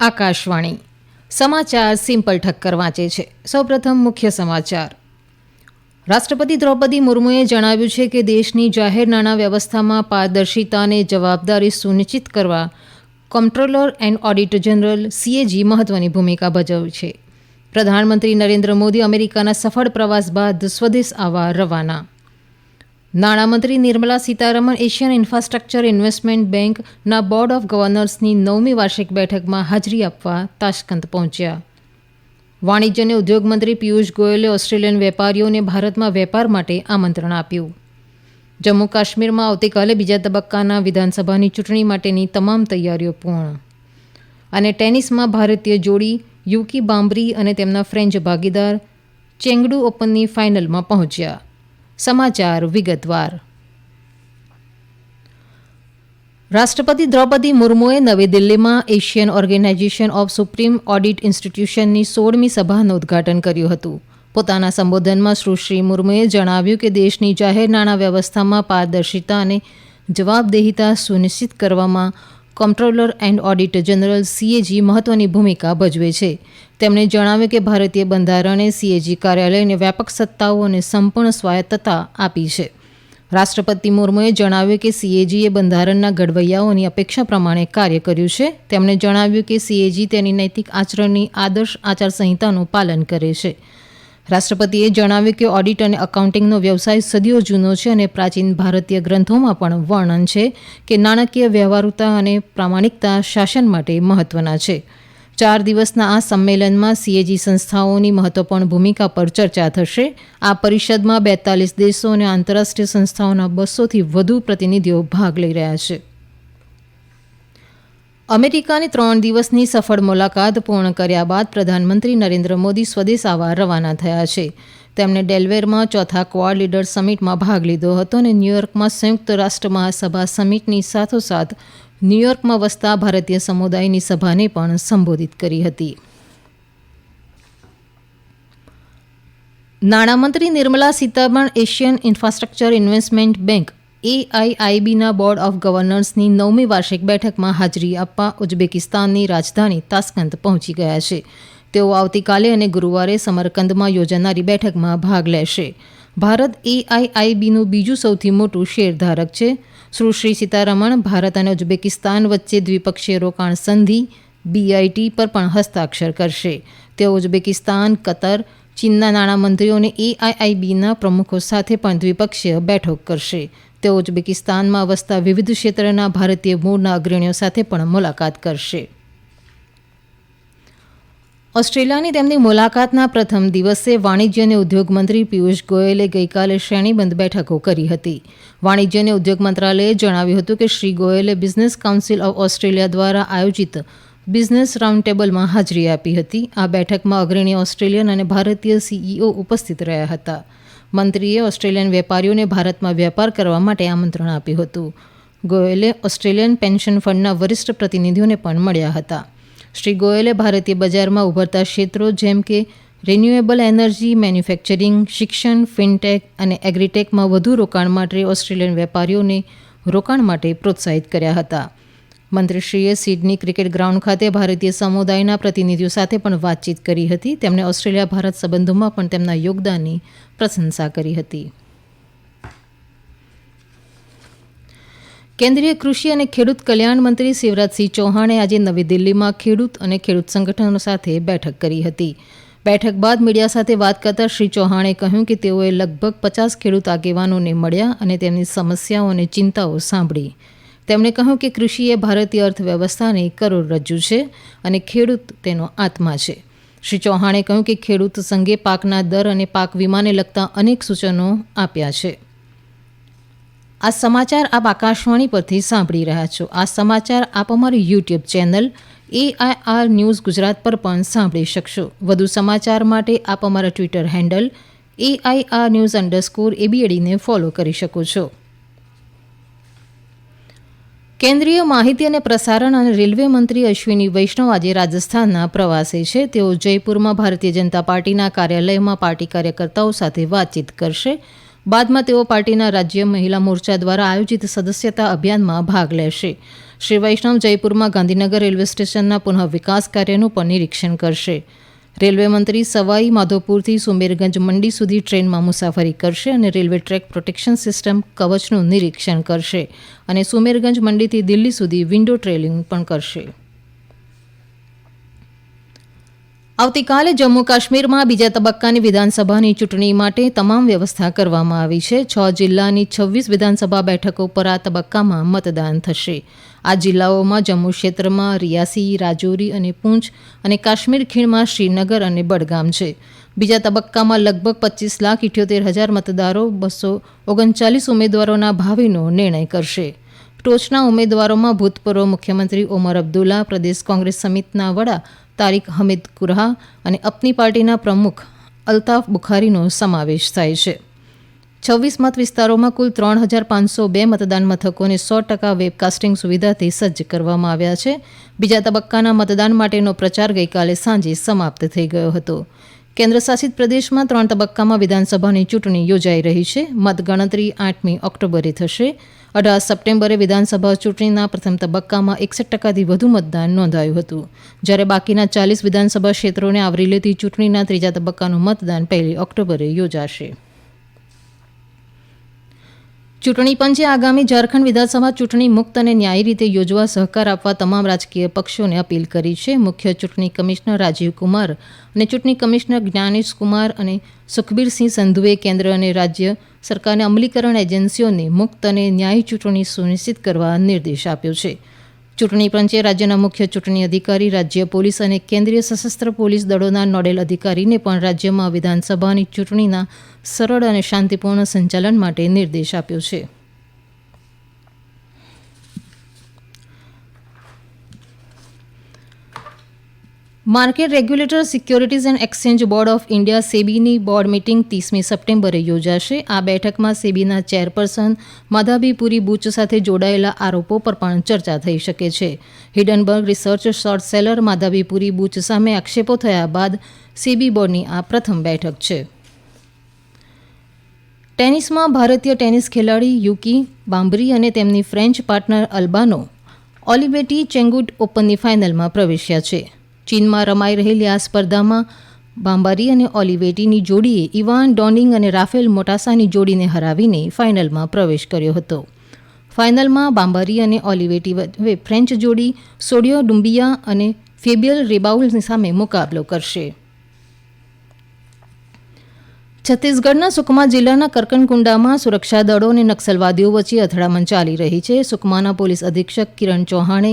આકાશવાણી સમાચાર સિમ્પલ ઠક્કર વાંચે છે. સૌપ્રથમ મુખ્ય સમાચાર. રાષ્ટ્રપતિ દ્રૌપદી મુર્મુએ જણાવ્યું છે કે દેશની જાહેર નાણાં વ્યવસ્થામાં પારદર્શિતા અને જવાબદારી સુનિશ્ચિત કરવા કમ્પ્ટ્રોલર એન્ડ ઓડિટર જનરલ સીએજી મહત્વની ભૂમિકા ભજવે છે. પ્રધાનમંત્રી નરેન્દ્ર મોદી અમેરિકાના સફળ પ્રવાસ બાદ સ્વદેશ આવવા રવાના. નાણામંત્રી Nirmala Sitharaman Asian infrastructure investment બેંકના બોર્ડ ઓફ ગવર્નર્સની 9મી વાર્ષિક બેઠકમાં હાજરી આપવા તાશ્કંદ પહોંચ્યા. વાણિજ્ય અને ઉદ્યોગ મંત્રી પિયુષ ગોયલે ઓસ્ટ્રેલિયન વેપારીઓને ભારતમાં વેપાર માટે આમંત્રણ આપ્યું. જમ્મુ કાશ્મીરમાં આવતીકાલે બીજા તબક્કાના વિધાનસભાની ચૂંટણી માટેની તમામ તૈયારીઓ પૂર્ણ. અને ટેનિસમાં ભારતીય જોડી યુકી બામ્બરી અને તેમના ફ્રેન્ચ ભાગીદાર ચેંગડુ ઓપનની ફાઇનલમાં પહોંચ્યા. સમાચાર વિગતવાર. રાષ્ટ્રપતિ દ્રૌપદી મુર્મુએ નવી દિલ્હીમાં Asian Organisation of Supreme Audit ઇન્સ્ટિટ્યૂશનની 16મી સભાનું ઉદઘાટન કર્યું હતું. પોતાના સંબોધનમાં સુશ્રી મુર્મુએ જણાવ્યું કે દેશની જાહેર નાણાં વ્યવસ્થામાં પારદર્શિતા અને જવાબદેહિતા સુનિશ્ચિત કરવામાં કમ્પ્ટ્રોલર એન્ડ ઓડિટર જનરલ સીએજી મહત્વની ભૂમિકા ભજવે છે. તેમણે જણાવ્યું કે ભારતીય બંધારણે સીએજી કાર્યાલયને વ્યાપક સત્તાઓ અને સંપૂર્ણ સ્વાયત્તતા આપી છે. રાષ્ટ્રપતિ મુર્મુએ જણાવ્યું કે સીએજીએ બંધારણના ઘડવૈયાઓની અપેક્ષા પ્રમાણે કાર્ય કર્યું છે. તેમણે જણાવ્યું કે સીએજી તેની નૈતિક આચરણની આદર્શ આચારસંહિતાનું પાલન કરે છે. રાષ્ટ્રપતિએ જણાવ્યું કે ઓડિટ અને એકાઉન્ટિંગનો વ્યવસાય સદીઓ જૂનો છે અને પ્રાચીન ભારતીય ગ્રંથોમાં પણ વર્ણન છે કે નાણાકીય વ્યવહારુતા અને પ્રામાણિકતા શાસન માટે મહત્વના છે. 4 દિવસના આ સંમેલનમાં સીએજી સંસ્થાઓની મહત્વપૂર્ણ ભૂમિકા પર ચર્ચા થશે. આ પરિષદમાં 42 દેશો અને આંતરરાષ્ટ્રીય સંસ્થાઓના 200થી વધુ પ્રતિનિધિઓ ભાગ લઈ રહ્યા છે. અમેરિકાની 3 દિવસની સફળ મુલાકાત પૂર્ણ કર્યા બાદ પ્રધાનમંત્રી નરેન્દ્ર મોદી સ્વદેશ આવવા રવાના થયા છે. તેમણે ડેલવેરમાં ચોથા ક્વાડ લીડર સમિટમાં ભાગ લીધો હતો અને ન્યૂયોર્કમાં સંયુક્ત રાષ્ટ્ર મહાસભા સમિટની સાથોસાથ ન્યૂયોર્કમાં વસતા ભારતીય સમુદાયની સભાને પણ સંબોધિત કરી હતી. નાણામંત્રી Nirmala Sitharaman Asian infrastructure investment bank AIIBના બોર્ડ ઓફ ગવર્નર્સની 9મી વાર્ષિક બેઠકમાં હાજરી આપવા ઉઝબેકિસ્તાનની રાજધાની તાશ્કંદ પહોંચી ગયા છે. તેઓ આવતીકાલે અને ગુરુવારે સમરકંદમાં યોજાનારી બેઠકમાં ભાગ લેશે. ભારત AIIBનું બીજું સૌથી મોટું શેરધારક છે. સુશ્રી સીતારમણ ભારત અને ઉઝબેકિસ્તાન વચ્ચે દ્વિપક્ષીય રોકાણ સંધિ BIT પર પણ હસ્તાક્ષર કરશે. તેઓ ઉઝબેકિસ્તાન, કતર, ચીનના નાણામંત્રીઓ અને AIIBના પ્રમુખો સાથે પણ દ્વિપક્ષીય બેઠક કરશે. તેઓ ઉઝબેકિસ્તાનમાં વસતા વિવિધ ક્ષેત્રના ભારતીય મૂળના અગ્રણીઓ સાથે પણ મુલાકાત કરશે. ઓસ્ટ્રેલિયાની તેમની મુલાકાતના પ્રથમ દિવસે વાણિજ્ય અને ઉદ્યોગ મંત્રી પિયુષ ગોયલે ગઈકાલે શ્રેણીબંધ બેઠકો કરી હતી. વાણિજ્ય અને ઉદ્યોગ મંત્રાલયે જણાવ્યું હતું કે શ્રી ગોયલે બિઝનેસ કાઉન્સિલ ઓફ ઓસ્ટ્રેલિયા દ્વારા આયોજિત બિઝનેસ રાઉન્ડ ટેબલમાં હાજરી આપી હતી. આ બેઠકમાં અગ્રણી ઓસ્ટ્રેલિયન અને ભારતીય CEO ઉપસ્થિત રહ્યા હતા. મંત્રીએ ઓસ્ટ્રેલિયન વેપારીઓને ભારતમાં વેપાર કરવા માટે આમંત્રણ આપ્યું હતું. ગોયલે ઓસ્ટ્રેલિયન પેન્શન ફંડના વરિષ્ઠ પ્રતિનિધિઓને પણ મળ્યા હતા. શ્રી ગોયલે ભારતીય બજારમાં ઉભરતા ક્ષેત્રો જેમ કે રિન્યુએબલ એનર્જી, મેન્યુફેક્ચરિંગ, શિક્ષણ, ફિનટેક અને એગ્રીટેકમાં વધુ રોકાણ માટે ઓસ્ટ્રેલિયન વેપારીઓને રોકાણ માટે પ્રોત્સાહિત કર્યા હતા. મંત્રીશ્રીએ સિડની ક્રિકેટ ગ્રાઉન્ડ ખાતે ભારતીય સમુદાયના પ્રતિનિધિઓ સાથે પણ વાતચીત કરી હતી. તેમણે ઓસ્ટ્રેલિયા ભારત સંબંધોમાં પણ તેમના યોગદાનની પ્રશંસા કરી હતી. કેન્દ્રીય કૃષિ અને ખેડૂત કલ્યાણ મંત્રી શિવરાજસિંહ ચૌહાણે આજે નવી દિલ્હીમાં ખેડૂત અને ખેડૂત સંગઠનો સાથે બેઠક કરી હતી. બેઠક બાદ મીડિયા સાથે વાત કરતા શ્રી ચૌહાણે કહ્યું કે તેઓએ લગભગ 50 ખેડૂત આગેવાનોને મળ્યા અને તેમની સમસ્યાઓ અને ચિંતાઓ સાંભળી. તેમણે કહ્યું કે કૃષિ એ ભારતીય અર્થવ્યવસ્થાની કરોડરજ્જુ છે અને ખેડૂત તેનો આત્મા છે. શ્રી ચૌહાણે કહ્યું કે ખેડૂત સંઘે પાકના દર અને પાક વીમાને લગતા અનેક સૂચનો આપ્યા છે. આ સમાચાર આપ આકાશવાણી પરથી સાંભળી રહ્યા છો. આ સમાચાર આપ અમારી YouTube channel AIR news Gujarat પર પણ સાંભળી શકશો. વધુ સમાચાર માટે આપ અમારા ટ્વિટર હેન્ડલ AIR_news_ABAD ને ફોલો કરી શકો છો. કેન્દ્રીય માહિતી અને પ્રસારણ અને રેલવે મંત્રી અશ્વિની વૈષ્ણવ આજે રાજસ્થાનના પ્રવાસે છે. તેઓ જયપુરમાં ભારતીય જનતા પાર્ટીના કાર્યાલયમાં પાર્ટી કાર્યકર્તાઓ સાથે વાતચીત કરશે. બાદમાં તેઓ પાર્ટીના રાજ્ય મહિલા મોરચા દ્વારા આયોજિત સદસ્યતા અભિયાનમાં ભાગ લેશે. શ્રી વૈષ્ણવ જયપુરમાં ગાંધીનગર રેલવે સ્ટેશનના પુનઃ વિકાસ કાર્યનું પણ નિરીક્ષણ કરશે. રેલવે મંત્રી સવાઈ માધોપુરથી સુમેરગંજ મંડી સુધી ટ્રેનમાં મુસાફરી કરશે અને રેલવે ટ્રેક પ્રોટેક્શન સિસ્ટમ કવચનું નિરીક્ષણ કરશે અને સુમેરગંજ મંડીથી દિલ્હી સુધી વિન્ડો ટ્રેલિંગ પણ કરશે. આવતીકાલે જમ્મુ કાશ્મીરમાં બીજા તબક્કાની વિધાનસભાની ચૂંટણી માટે તમામ વ્યવસ્થા કરવામાં આવી છે. 6 જિલ્લાની 26 વિધાનસભા બેઠકો પર આ તબક્કામાં મતદાન થશે. આ જિલ્લાઓમાં જમ્મુ ક્ષેત્રમાં રિયાસી, રાજૌરી અને પૂંછ અને કાશ્મીર ખીણમાં શ્રીનગર અને બડગામ છે. બીજા તબક્કામાં લગભગ 25,78,000 મતદારો 239 ઉમેદવારોના ભાવિનો નિર્ણય કરશે. ટોચના ઉમેદવારોમાં ભૂતપૂર્વ મુખ્યમંત્રી ઓમર અબ્દુલ્લા, પ્રદેશ કોંગ્રેસ સમિતિના વડા તારીક હમીદ કુરહા અને અપની પાર્ટીના પ્રમુખ અલ્તાફ બુખારીનો સમાવેશ થાય છે. 26 મત વિસ્તારોમાં કુલ 3,502 મતદાન મથકોને 100% વેબકાસ્ટિંગ સુવિધાથી સજ્જ કરવામાં આવ્યા છે. બીજા તબક્કાના મતદાન માટેનો પ્રચાર ગઈકાલે સાંજે સમાપ્ત થઈ ગયો હતો. કેન્દ્રશાસિત પ્રદેશમાં 3 તબક્કામાં વિધાનસભાની ચૂંટણી યોજાઈ રહી છે. મતગણતરી 8મી ઓક્ટોબરે થશે. 18 સપ્ટેમ્બરે વિધાનસભા ચૂંટણીના પ્રથમ તબક્કામાં 61%થી વધુ મતદાન નોંધાયું હતું, જ્યારે બાકીના 40 વિધાનસભા ક્ષેત્રોને આવરી લેતી ચૂંટણીના ત્રીજા તબક્કાનું મતદાન 1 ઓક્ટોબરે યોજાશે. ચૂંટણી પંચે આગામી ઝારખંડ વિધાનસભા ચૂંટણી મુક્ત અને ન્યાયી રીતે યોજવા સહકાર આપવા તમામ રાજકીય પક્ષોને અપીલ કરી છે. મુખ્ય ચૂંટણી કમિશનર રાજીવ કુમાર અને ચૂંટણી કમિશનર જ્ઞાનેશ કુમાર અને સુખબીરસિંહ સંધુએ કેન્દ્ર અને રાજ્ય સરકારની અમલીકરણ એજન્સીઓને મુક્ત અને ન્યાયી ચૂંટણી સુનિશ્ચિત કરવા નિર્દેશ આપ્યો છે. ચૂંટણી પંચે રાજ્યના મુખ્ય ચૂંટણી અધિકારી, રાજ્ય પોલીસ અને કેન્દ્રીય સશસ્ત્ર પોલીસ દળોના નોડેલ અધિકારીને પણ રાજ્યમાં વિધાનસભાની ચૂંટણીના સરળ અને શાંતિપૂર્ણ સંચાલન માટે નિર્દેશ આપ્યો છે. Market regulator securities and exchange board of India સેબીની બોર્ડ મીટિંગ 30મી સપ્ટેમ્બરે યોજાશે. આ બેઠકમાં સેબીના ચેરપર્સન માધવી બુચ સાથે જોડાયેલા આરોપો પર પણ ચર્ચા થઈ શકે છે. Hindenburg research short seller Madhabi Buch સામે આક્ષેપો થયા બાદ સેબી બોર્ડની આ પ્રથમ બેઠક છે. ટેનિસમાં ભારતીય ટેનિસ ખેલાડી યુકી બામ્બરી અને તેમની ફ્રેન્ચ પાર્ટનર અલ્બાનો ઓલિવેટી ચેંગુટ ઓપનની ફાઇનલમાં પ્રવેશ્યા છે. ચીનમાં રમાઈ રહેલી આ સ્પર્ધામાં બામ્બારી અને ઓલિવેટીની જોડીએ ઇવાન ડોનિંગ અને રાફેલ મોટાસાની જોડીને હરાવીને ફાઇનલમાં પ્રવેશ કર્યો હતો. ફાઇનલમાં બામ્બારી અને ઓલિવેટી વચ્ચે ફ્રેન્ચ જોડી સોડિયો ડુમ્બિયા અને ફેબિયલ રેબાઉલની સામે મુકાબલો કરશે. છત્તીસગઢના સુકમા જિલ્લાના કરકનકુંડામાં સુરક્ષા દળો અને નક્સલવાદીઓ વચ્ચે અથડામણ ચાલી રહી છે. સુકમાના પોલીસ અધિક્ષક કિરણ ચૌહાણે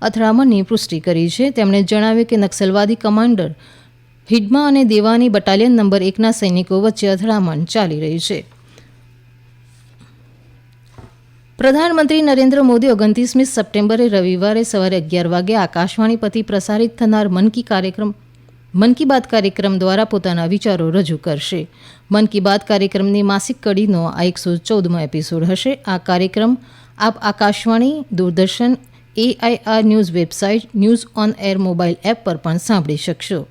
અથડામણની પુષ્ટિ કરી છે. તેમણે જણાવ્યું કે નક્સલવાદી કમાન્ડર હિડમા અને દેવાની બટાલિયન નંબર 1ના સૈનિકો વચ્ચે અથડામણ ચાલી રહી છે. પ્રધાનમંત્રી નરેન્દ્ર મોદી 29મી સપ્ટેમ્બરે રવિવારે સવારે 11 વાગે આકાશવાણી પરથી પ્રસારિત થનાર મન કી બાત કાર્યક્રમ દ્વારા પોતાના વિચારો રજૂ કરશે. મન કી બાત કાર્યક્રમની માસિક કડીનો આ 114મો એપિસોડ હશે. આ કાર્યક્રમ આપ Akashvani, Doordarshan, AIR news website, news on air mobile app પર પણ સાંભળી શકશો.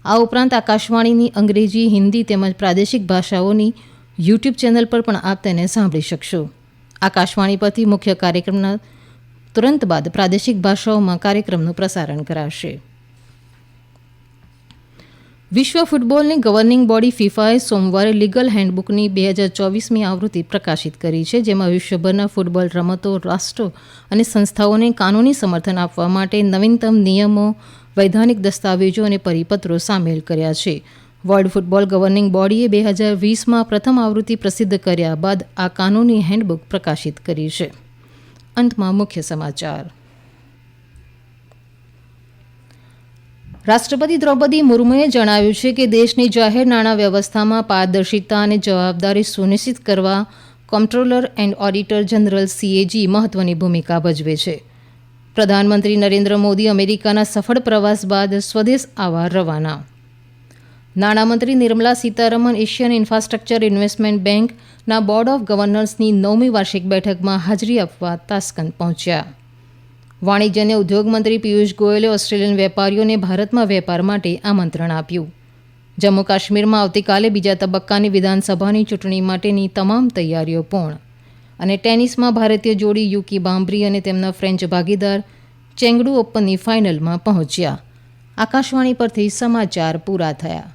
આ ઉપરાંત આકાશવાણીની અંગ્રેજી, હિન્દી તેમજ પ્રાદેશિક ભાષાઓની યુટ્યુબ ચેનલ પર પણ આપ તેને સાંભળી શકશો. આકાશવાણી પરથી મુખ્ય કાર્યક્રમના તુરંત બાદ પ્રાદેશિક ભાષાઓમાં કાર્યક્રમનું પ્રસારણ કરાશે. વિશ્વ ફૂટબોલની ગવર્નિંગ બોડી ફિફાએ સોમવારે લીગલ હેન્ડબુકની 2024મી આવૃત્તિ પ્રકાશિત કરી છે, જેમાં વિશ્વભરના ફૂટબોલ રમતો, રાષ્ટ્રો અને સંસ્થાઓને કાનૂની સમર્થન આપવા માટે નવીનતમ નિયમો, વૈધાનિક દસ્તાવેજો અને પરિપત્રો સામેલ કર્યા છે. વર્લ્ડ ફૂટબોલ ગવર્નિંગ બોડીએ 2020માં પ્રથમ આવૃત્તિ પ્રસિદ્ધ કર્યા બાદ આ કાનૂની હેન્ડબુક પ્રકાશિત કરી છે. અંતમાં મુખ્ય સમાચાર. રાષ્ટ્રપતિ દ્રૌપદી મુર્મુએ જણાવ્યું છે કે દેશની જાહેર નાણાં વ્યવસ્થામાં પારદર્શિતા અને જવાબદારી સુનિશ્ચિત કરવા કોમ્પ્ટ્રોલર એન્ડ ઓડિટર જનરલ CAG મહત્વની ભૂમિકા ભજવે છે. પ્રધાનમંત્રી નરેન્દ્ર મોદી અમેરિકાના સફળ પ્રવાસ બાદ સ્વદેશ આવવા રવાના. નાણામંત્રી Nirmala Sitharaman Asian infrastructure investment બેંકના બોર્ડ ઓફ ગવર્નર્સની 9મી વાર્ષિક બેઠકમાં હાજરી આપવા તાશ્કંદ પહોંચ્યા. વાણિજ્ય અને ઉદ્યોગ મંત્રી પિયુષ ગોયલે ઓસ્ટ્રેલિયન વેપારીઓને ભારતમાં વેપાર માટે આમંત્રણ આપ્યું. જમ્મુ કાશ્મીરમાં આવતીકાલે બીજા તબક્કાની વિધાનસભાની ચૂંટણી માટેની તમામ તૈયારીઓ પૂર્ણ. અને ટેનિસમાં ભારતીય જોડી યુકી બામ્બરી અને તેમના ફ્રેન્ચ ભાગીદાર ચેંગડુ ઓપનની ફાઇનલમાં પહોંચ્યા. આકાશવાણી પરથી સમાચાર પૂરા થયા.